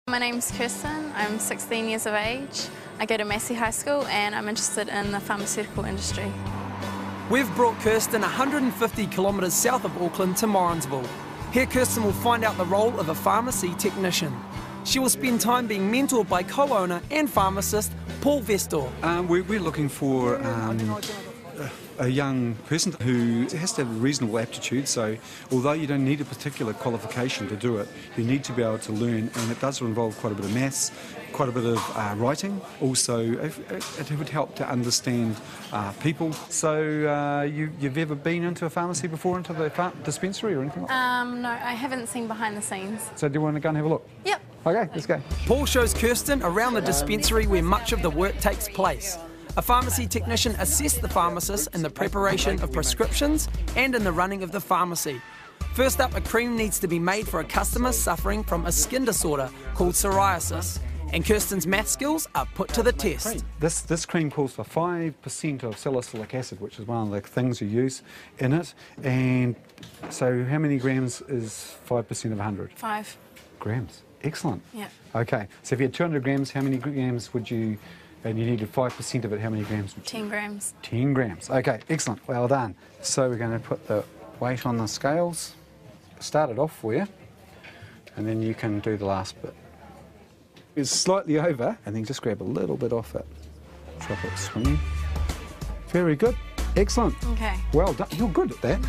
My name's Kirsten, I'm 16 years of age. I go to Massey High School and I'm interested in the pharmaceutical industry. We've brought Kirsten 150 kilometres south of Auckland to Morrinsville. Here Kirsten will find out the role of a pharmacy technician. She will spend time being mentored by co-owner and pharmacist Paul Vestor. We're looking for a young person who has to have a reasonable aptitude, so although you don't need a particular qualification to do it, you need to be able to learn, and it does involve quite a bit of maths, quite a bit of writing. Also, it would help to understand people. So you've ever been into a pharmacy before, into the dispensary or anything like that? No, I haven't seen behind the scenes. So do you want to go and have a look? Yep. Okay, let's go. Paul shows Kirsten around the dispensary where much of the work takes place. A pharmacy technician assists the pharmacist in the preparation of prescriptions and in the running of the pharmacy. First up, a cream needs to be made for a customer suffering from a skin disorder called psoriasis, and Kirsten's math skills are put to the test. This cream calls for 5% of salicylic acid, which is one of the things you use in it. And so how many grams is 5% of 100? 5 grams. Excellent. Yeah. Okay, so if you had 200 grams, how many grams would you... And you needed 5% of it, how many grams? 10 grams. 10 grams. Okay, excellent. Well done. So we're going to put the weight on the scales. Start it off for you, and then you can do the last bit. It's slightly over, and then just grab a little bit off it. Drop it swinging. Very good. Excellent. Okay. Well done. You're good at that.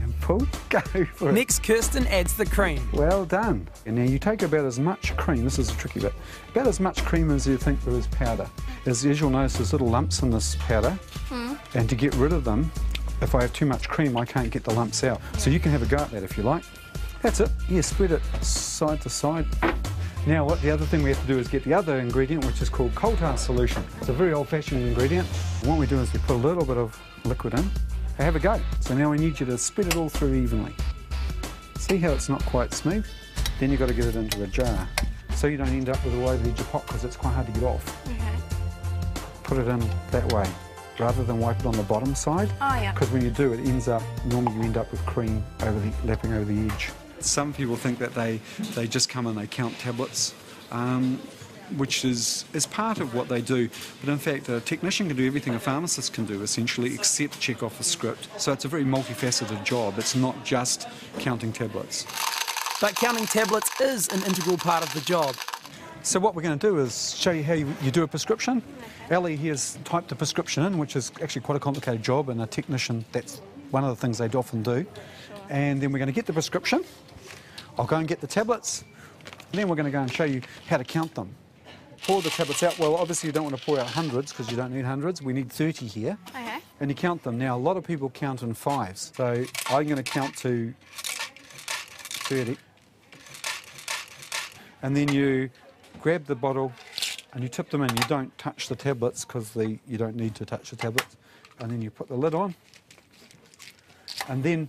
And pull. Go for it. Next, Kirsten adds the cream. Well done. And now you take about as much cream, this is a tricky bit, about as much cream as you think there is powder. As you'll notice, there's little lumps in this powder, and to get rid of them, if I have too much cream, I can't get the lumps out. So you can have a go at that if you like. That's it. Yeah, spread it side to side. Now, the other thing we have to do is get the other ingredient, which is called coal tar solution. It's a very old-fashioned ingredient. And what we do is we put a little bit of liquid in. Have a go. So now we need you to spread it all through evenly. See how it's not quite smooth? Then you've got to get it into a jar, so you don't end up with a wide edge of pot, because it's quite hard to get off. Okay. Put it in that way, rather than wipe it on the bottom side. Oh, yeah. Because when you do, it ends up, normally you end up with cream lapping over the edge. Some people think that they just come and they count tablets, which is part of what they do. But in fact, a technician can do everything a pharmacist can do, essentially, except check off a script. So it's a very multifaceted job. It's not just counting tablets. But counting tablets is an integral part of the job. So what we're going to do is show you how you do a prescription. Ellie here's typed a prescription in, which is actually quite a complicated job, and a technician, that's one of the things they'd often do. And then we're going to get the prescription. I'll go and get the tablets, and then we're going to go and show you how to count them. Pour the tablets out. Well, obviously you don't want to pour out hundreds, because you don't need hundreds. We need 30 here. Okay. And you count them. Now, a lot of people count in 5s. So I'm going to count to 30. And then you grab the bottle and you tip them in. You don't touch the tablets, because you don't need to touch the tablets. And then you put the lid on, and then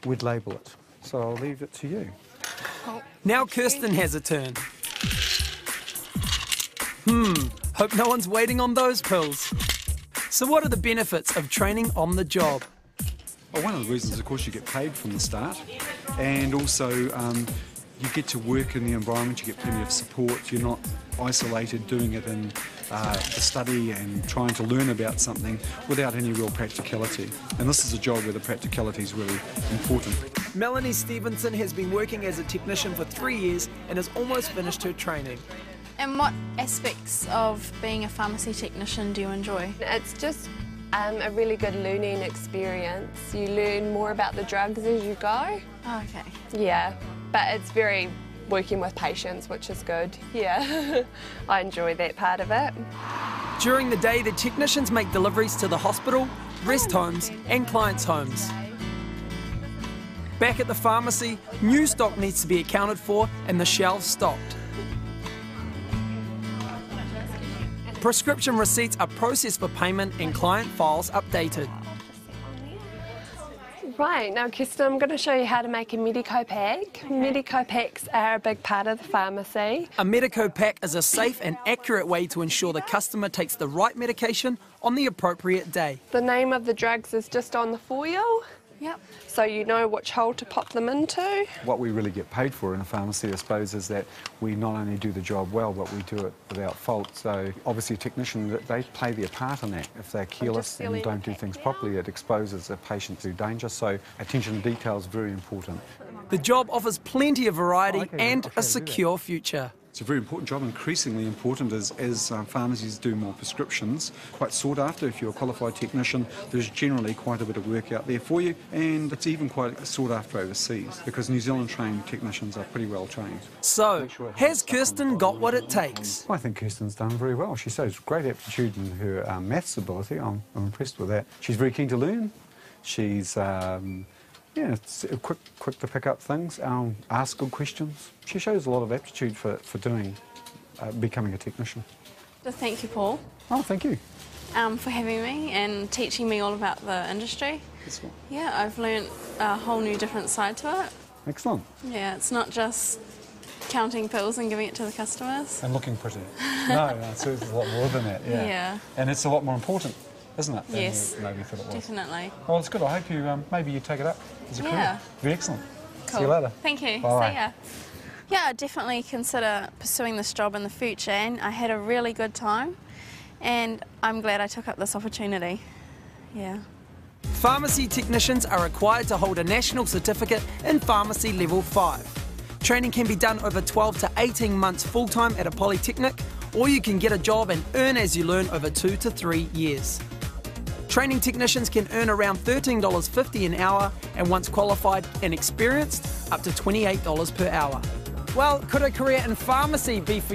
we'd label it. So I'll leave it to you. Now Kirsten has a turn. Hope no one's waiting on those pills. So what are the benefits of training on the job? Well, one of the reasons, of course, you get paid from the start, and also you get to work in the environment, you get plenty of support, you're not isolated doing it in the study and trying to learn about something without any real practicality. And this is a job where the practicality is really important. Melanie Stevenson has been working as a technician for 3 years and has almost finished her training. And what aspects of being a pharmacy technician do you enjoy? It's just a really good learning experience. You learn more about the drugs as you go. Oh, okay. Yeah, but it's very working with patients, which is good. Yeah, I enjoy that part of it. During the day, the technicians make deliveries to the hospital, rest homes and clients' homes. Back at the pharmacy, new stock needs to be accounted for and the shelves stocked. Prescription receipts are processed for payment and client files updated. Right, now Kirsten, I'm going to show you how to make a Medico pack. Medico packs are a big part of the pharmacy. A Medico pack is a safe and accurate way to ensure the customer takes the right medication on the appropriate day. The name of the drugs is just on the foil. Yep. So you know which hole to pop them into. What we really get paid for in a pharmacy, I suppose, is that we not only do the job well, but we do it without fault. So obviously a technician, they play their part in that. If they're careless and don't do things properly, it exposes a patient to danger. So attention to detail is very important. The job offers plenty of variety and a secure future. It's a very important job, increasingly important as pharmacies do more prescriptions. Quite sought after. If you're a qualified technician, there's generally quite a bit of work out there for you, and it's even quite sought after overseas because New Zealand trained technicians are pretty well trained. So, has Kirsten got what it takes? I think Kirsten's done very well. She shows great aptitude in her maths ability. I'm impressed with that. She's very keen to learn. She's it's quick to pick up things, ask good questions. She shows a lot of aptitude for becoming a technician. So thank you, Paul. Oh, thank you. For having me and teaching me all about the industry. Excellent. Yeah, I've learnt a whole new different side to it. Excellent. Yeah, it's not just counting pills and giving it to the customers. And looking pretty. No, it's a lot more than that, Yeah. And it's a lot more important, isn't it? than Yes, you maybe thought it was. definitely. Well, it's good. I hope you maybe you take it up as a career. Yeah. Very excellent. Cool. See you later. Thank you. Bye. See ya. Yeah, I definitely consider pursuing this job in the future, and I had a really good time, and I'm glad I took up this opportunity. Yeah. Pharmacy technicians are required to hold a national certificate in Pharmacy Level 5. Training can be done over 12 to 18 months full-time at a polytechnic, or you can get a job and earn as you learn over 2 to 3 years. Training technicians can earn around $13.50 an hour, and once qualified and experienced, up to $28 per hour. Well, could a career in pharmacy be for